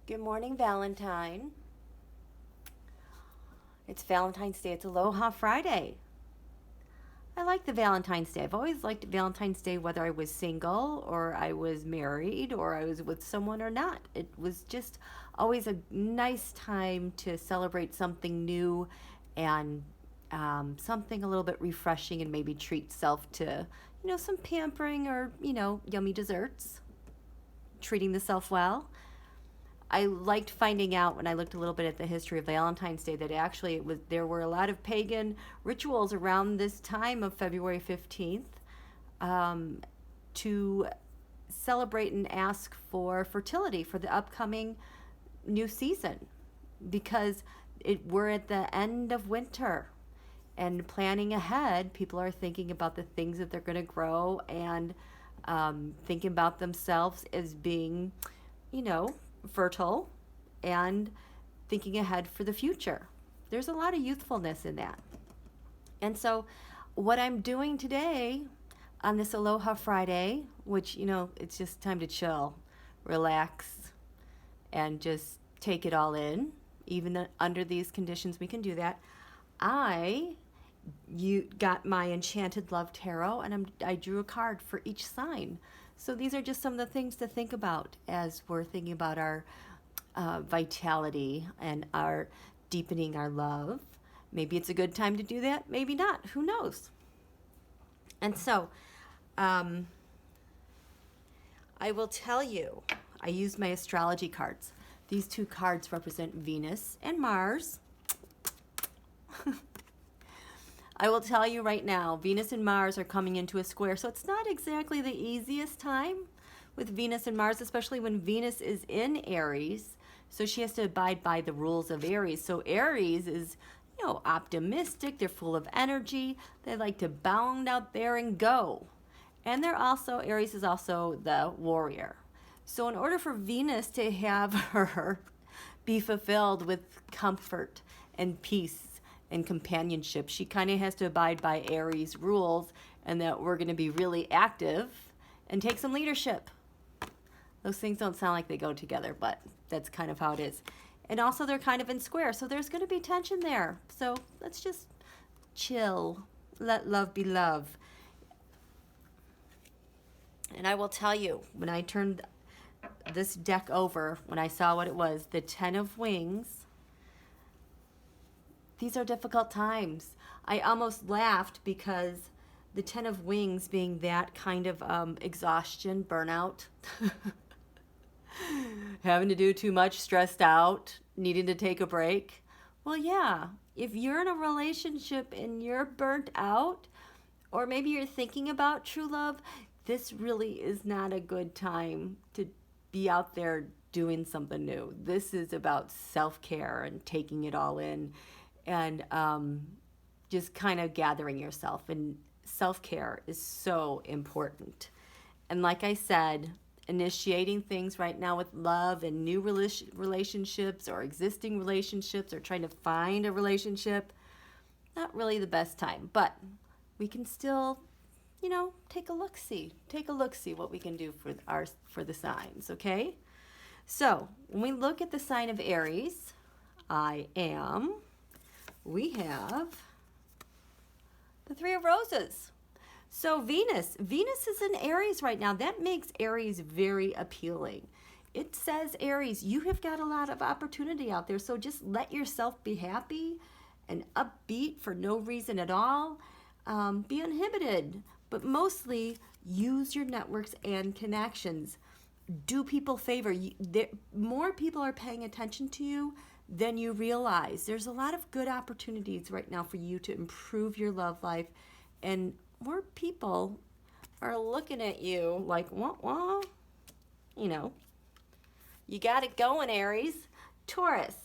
Good morning, Valentine. It's Valentine's Day. It's Aloha Friday. I like the Valentine's Day. I've always liked Valentine's Day whether I was single or I was married or I was with someone or not. It was just always a nice time to celebrate something new and something a little bit refreshing and maybe treat self to, some pampering or, yummy desserts. Treating the self well. I liked finding out when I looked a little bit at the history of Valentine's Day that actually there were a lot of pagan rituals around this time of February 15th to celebrate and ask for fertility for the upcoming new season because we're at the end of winter and planning ahead. People are thinking about the things that they're going to grow and thinking about themselves as being, fertile and thinking ahead for the future. There's a lot of youthfulness in that. And so what I'm doing today on this Aloha Friday, which, it's just time to chill, relax, and just take it all in. Even under these conditions, we can do that. You got my Enchanted Love Tarot, and I drew a card for each sign. So these are just some of the things to think about as we're thinking about our vitality and our deepening our love. Maybe it's a good time to do that, maybe not. Who knows? And so I will tell you, I use my astrology cards. These two cards represent Venus and Mars. I will tell you right now, Venus and Mars are coming into a square, so it's not exactly the easiest time with Venus and Mars, especially when Venus is in Aries, so she has to abide by the rules of Aries. So Aries is, optimistic, they're full of energy, they like to bound out there and go. And Aries is also the warrior. So in order for Venus to have her be fulfilled with comfort and peace and companionship, she kind of has to abide by Aries rules, and that we're going to be really active and take some leadership. Those things don't sound like they go together, but that's kind of how it is. And also they're kind of in square, so there's going to be tension there. So let's just chill, let love be love. And I will tell you, when I turned this deck over, when I saw what it was, the 10 of Wings, these are difficult times. I almost laughed because the 10 of Wings being that kind of exhaustion, burnout, having to do too much, stressed out, needing to take a break. Well, yeah, if you're in a relationship and you're burnt out, or maybe you're thinking about true love, this really is not a good time to be out there doing something new. This is about self-care and taking it all in. And just kind of gathering yourself. And self-care is so important. And like I said, initiating things right now with love and new relationships or existing relationships or trying to find a relationship, not really the best time. But we can still, take a look-see. Take a look-see what we can do for the signs, okay? So when we look at the sign of Aries, we have the Three of Roses. So Venus is in Aries right now. That makes Aries very appealing. It says, Aries, you have got a lot of opportunity out there, so just let yourself be happy and upbeat for no reason at all. Be uninhibited, but mostly use your networks and connections. Do people favor. More people are paying attention to you than you realize. There's a lot of good opportunities right now for you to improve your love life, and more people are looking at you like, wah. You got it going, Aries. Taurus,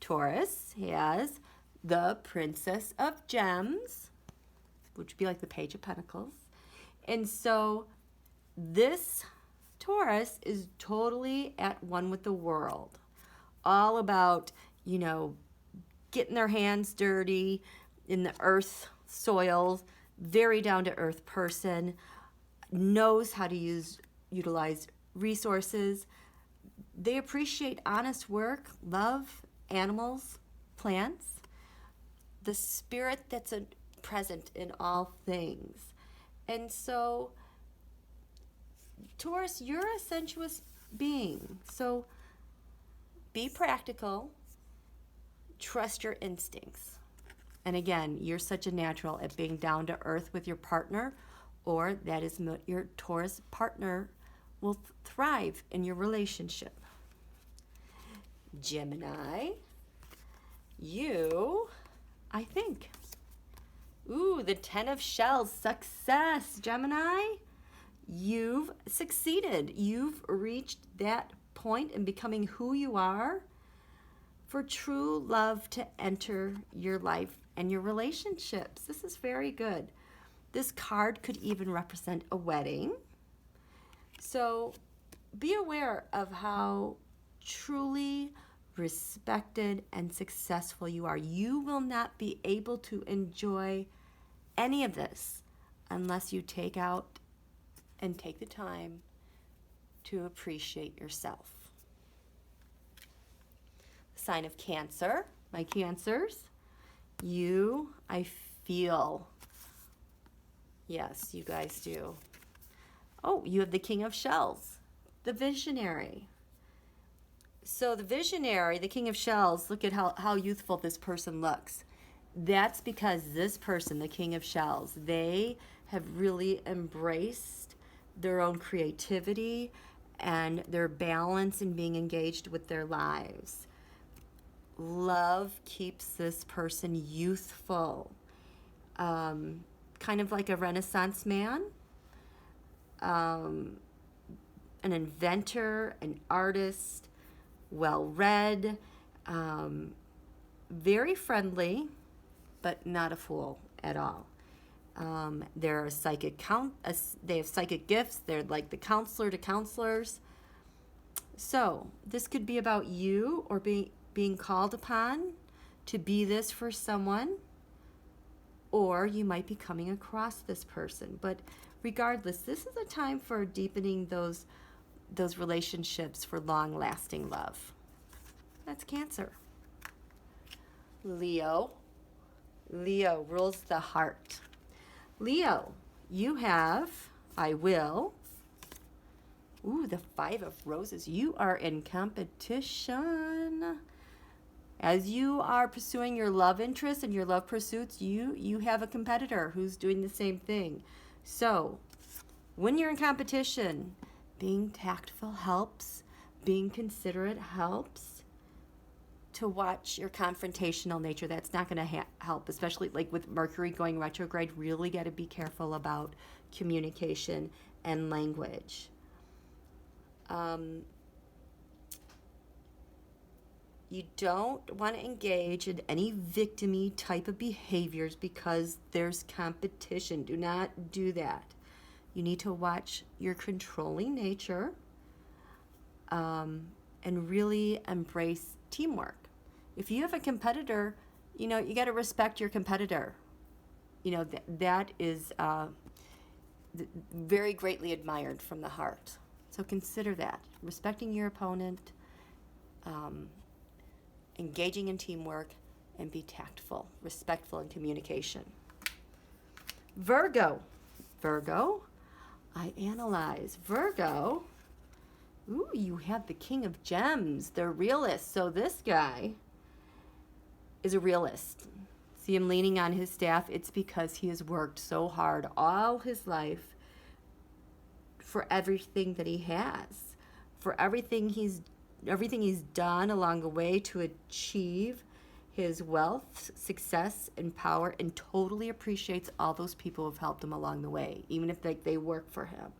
Taurus has the Princess of Gems, which would be like the Page of Pentacles. And so this Taurus is totally at one with the world. All about, getting their hands dirty in the earth soil, very down to earth person, knows how to utilize resources. They appreciate honest work, love, animals, plants, the spirit that's present in all things. And so, Taurus, you're a sensuous being. So be practical, trust your instincts. And again, you're such a natural at being down to earth with your partner, or that is your Taurus partner will thrive in your relationship. Gemini, you, I think. Ooh, the 10 of shells, success, Gemini. You've succeeded. You've reached that point in becoming who you are for true love to enter your life and your relationships. This is very good. This card could even represent a wedding. So be aware of how truly respected and successful you are. You will not be able to enjoy any of this unless you take out and take the time to appreciate yourself. Sign of Cancer, my Cancers, you, I feel. Yes, you guys do. Oh, you have the King of Shells, the visionary. So the visionary, the King of Shells, look at how youthful this person looks. That's because this person, the King of Shells, they have really embraced their own creativity and their balance in being engaged with their lives. Love keeps this person youthful, kind of like a Renaissance man, an inventor, an artist, well-read, very friendly, but not a fool at all. They're a psychic they have psychic gifts. They're like the counselor to counselors. So this could be about you or being called upon to be this for someone, or you might be coming across this person. But regardless, this is a time for deepening those relationships for long-lasting love. That's Cancer. Leo. Leo rules the heart. Leo, you have, I will. Ooh, the 5 of Roses. You are in competition. As you are pursuing your love interests and your love pursuits, you have a competitor who's doing the same thing. So, when you're in competition, being tactful helps. Being considerate helps. To watch your confrontational nature, that's not going to help, especially like with Mercury going retrograde. Really got to be careful about communication and language. You don't want to engage in any victim-y type of behaviors because there's competition. Do not do that. You need to watch your controlling nature and really embrace teamwork. If you have a competitor, you got to respect your competitor. That is very greatly admired from the heart. So consider that. Respecting your opponent, engaging in teamwork, and be tactful, respectful in communication. Virgo. Virgo, I analyze. Virgo, ooh, you have the King of Gems, the realist. So this guy is a realist. See him leaning on his staff. It's because he has worked so hard all his life for everything that he has, for everything he's done along the way to achieve his wealth, success, and power, and totally appreciates all those people who have helped him along the way, even if they work for him.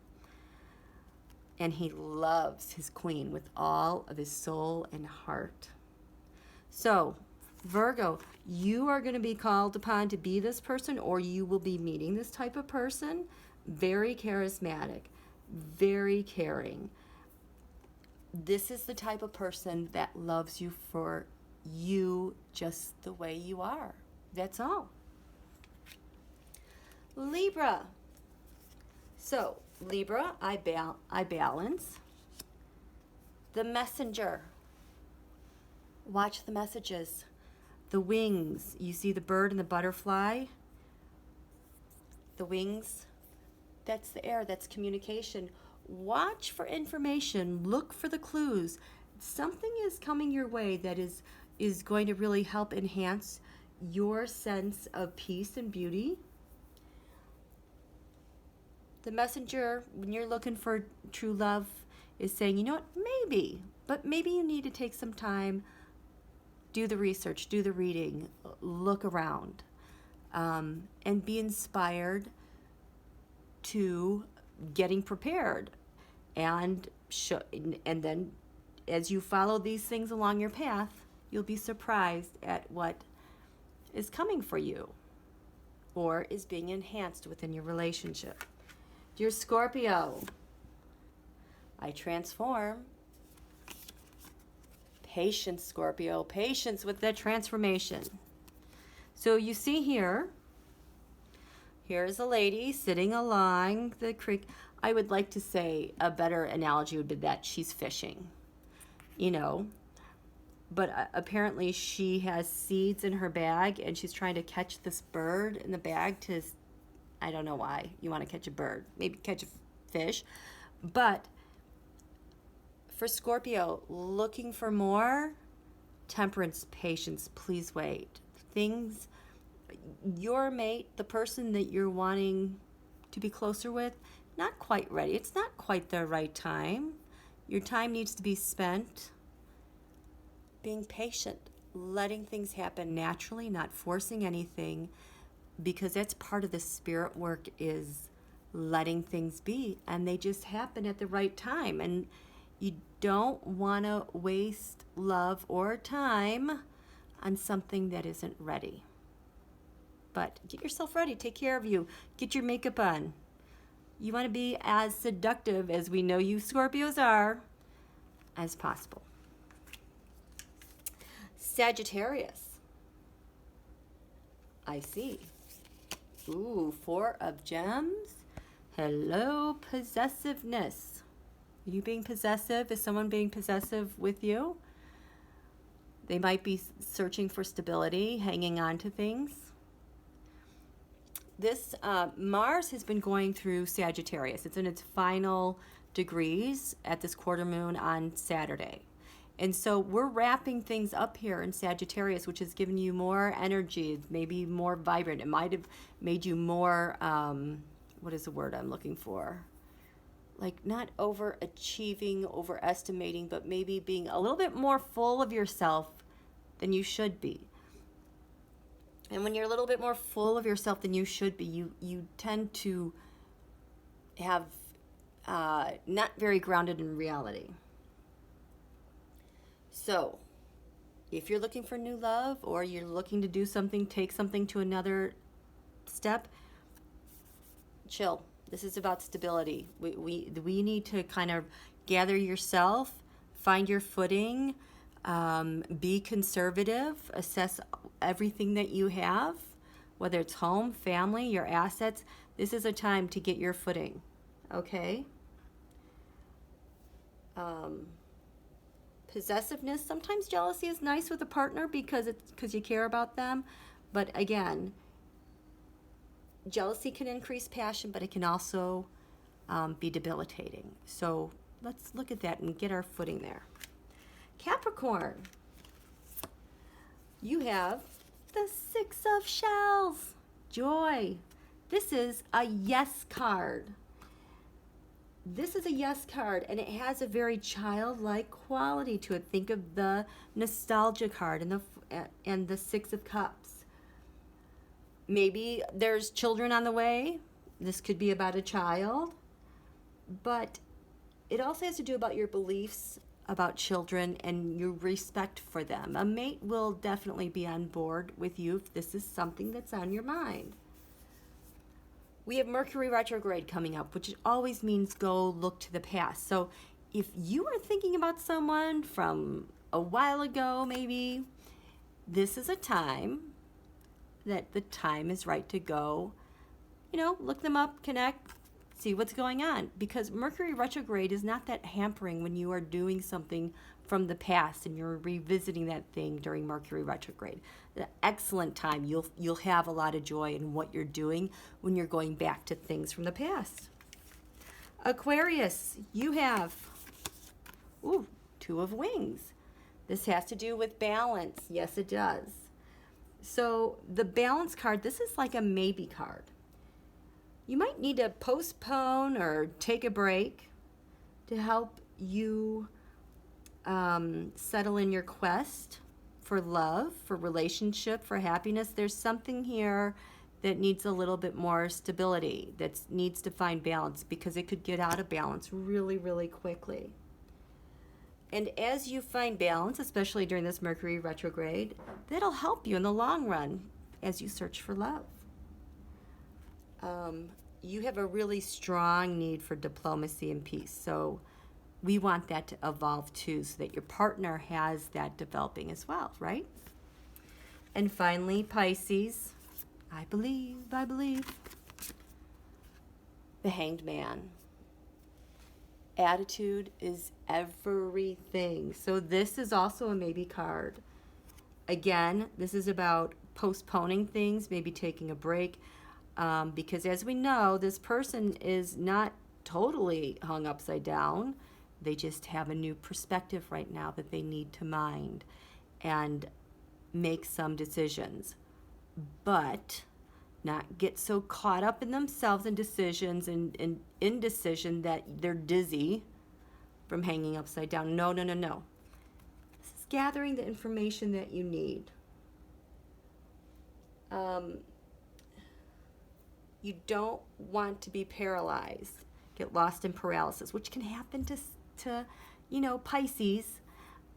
And he loves his queen with all of his soul and heart. So, Virgo, you are going to be called upon to be this person, or you will be meeting this type of person. Very charismatic, very caring. This is the type of person that loves you for you just the way you are. That's all. Libra. So, Libra, I balance. The messenger. Watch the messages. The wings. You see the bird and the butterfly? The wings. That's the air. That's communication. Watch for information. Look for the clues. Something is coming your way that is going to really help enhance your sense of peace and beauty. The messenger, when you're looking for true love, is saying, you know what, maybe you need to take some time, do the research, do the reading, look around, and be inspired to getting prepared. And then as you follow these things along your path, you'll be surprised at what is coming for you or is being enhanced within your relationship. Dear Scorpio, I transform. Patience, Scorpio. Patience with the transformation. So you see here's a lady sitting along the creek. I would like to say a better analogy would be that she's fishing, but apparently she has seeds in her bag and she's trying to catch this bird in the bag to, I don't know why you want to catch a bird, maybe catch a fish. But for Scorpio, looking for more temperance, patience, please wait. Things, your mate, the person that you're wanting to be closer with, not quite ready. It's not quite the right time. Your time needs to be spent being patient, letting things happen naturally, not forcing anything, because that's part of the spirit work, is letting things be, and they just happen at the right time. And you don't want to waste love or time on something that isn't ready. But get yourself ready, take care of you, get your makeup on. You want to be as seductive, as we know you Scorpios are, as possible. Sagittarius. I see. Ooh, 4 of Gems. Hello, possessiveness. Are you being possessive? Is someone being possessive with you? They might be searching for stability, hanging on to things. This Mars has been going through Sagittarius. It's in its final degrees at this quarter moon on Saturday. And so we're wrapping things up here in Sagittarius, which has given you more energy, maybe more vibrant. It might have made you more, what is the word I'm looking for? Like not overachieving, overestimating, but maybe being a little bit more full of yourself than you should be. And when you're a little bit more full of yourself than you should be, you tend to have not very grounded in reality. So, if you're looking for new love, or you're looking to do something, take something to another step, chill. This is about stability. We need to kind of gather yourself, find your footing, be conservative, assess everything that you have, whether it's home, family, your assets. This is a time to get your footing, okay? Possessiveness, sometimes jealousy is nice with a partner because you care about them, but again, jealousy can increase passion, but it can also be debilitating. So let's look at that and get our footing there. Capricorn, you have the 6 of Shells, joy. This is a yes card. This is a yes card, and it has a very childlike quality to it. Think of the nostalgia card and the 6 of Cups. Maybe there's children on the way. This could be about a child, but it also has to do about your beliefs about children and your respect for them. A mate will definitely be on board with you if this is something that's on your mind. We have Mercury retrograde coming up, which always means go look to the past. So if you are thinking about someone from a while ago, maybe, this is a time that the time is right to go, look them up, connect, see what's going on, because Mercury retrograde is not that hampering when you are doing something from the past and you're revisiting that thing during Mercury retrograde. An excellent time. You'll have a lot of joy in what you're doing when you're going back to things from the past. Aquarius, you have Two of Wings. This has to do with balance. Yes, it does. So the balance card, this is like a maybe card. You might need to postpone or take a break to help you settle in your quest for love, for relationship, for happiness. There's something here that needs a little bit more stability, that needs to find balance, because it could get out of balance really, really quickly. And as you find balance, especially during this Mercury retrograde, that'll help you in the long run as you search for love. You have a really strong need for diplomacy and peace. So we want that to evolve too, so that your partner has that developing as well, right? And finally, Pisces, I believe. The Hanged Man. Attitude is everything. So this is also a maybe card. Again, this is about postponing things, maybe taking a break, because as we know, this person is not totally hung upside down. They just have a new perspective right now that they need to mind and make some decisions, but not get so caught up in themselves and decisions and indecision that they're dizzy from hanging upside down. No. This is gathering the information that you need. You don't want to be paralyzed, get lost in paralysis, which can happen to Pisces.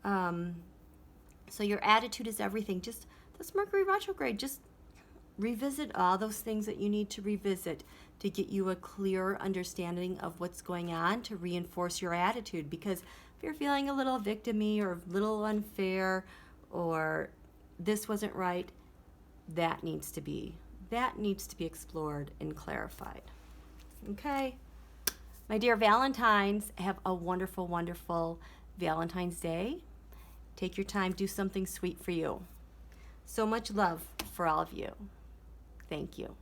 So your attitude is everything. Just this Mercury retrograde, just revisit all those things that you need to revisit to get you a clearer understanding of what's going on, to reinforce your attitude. Because if you're feeling a little victim-y or a little unfair, or this wasn't right, that needs to be explored and clarified. Okay? My dear Valentines, have a wonderful, wonderful Valentine's Day. Take your time, do something sweet for you. So much love for all of you. Thank you.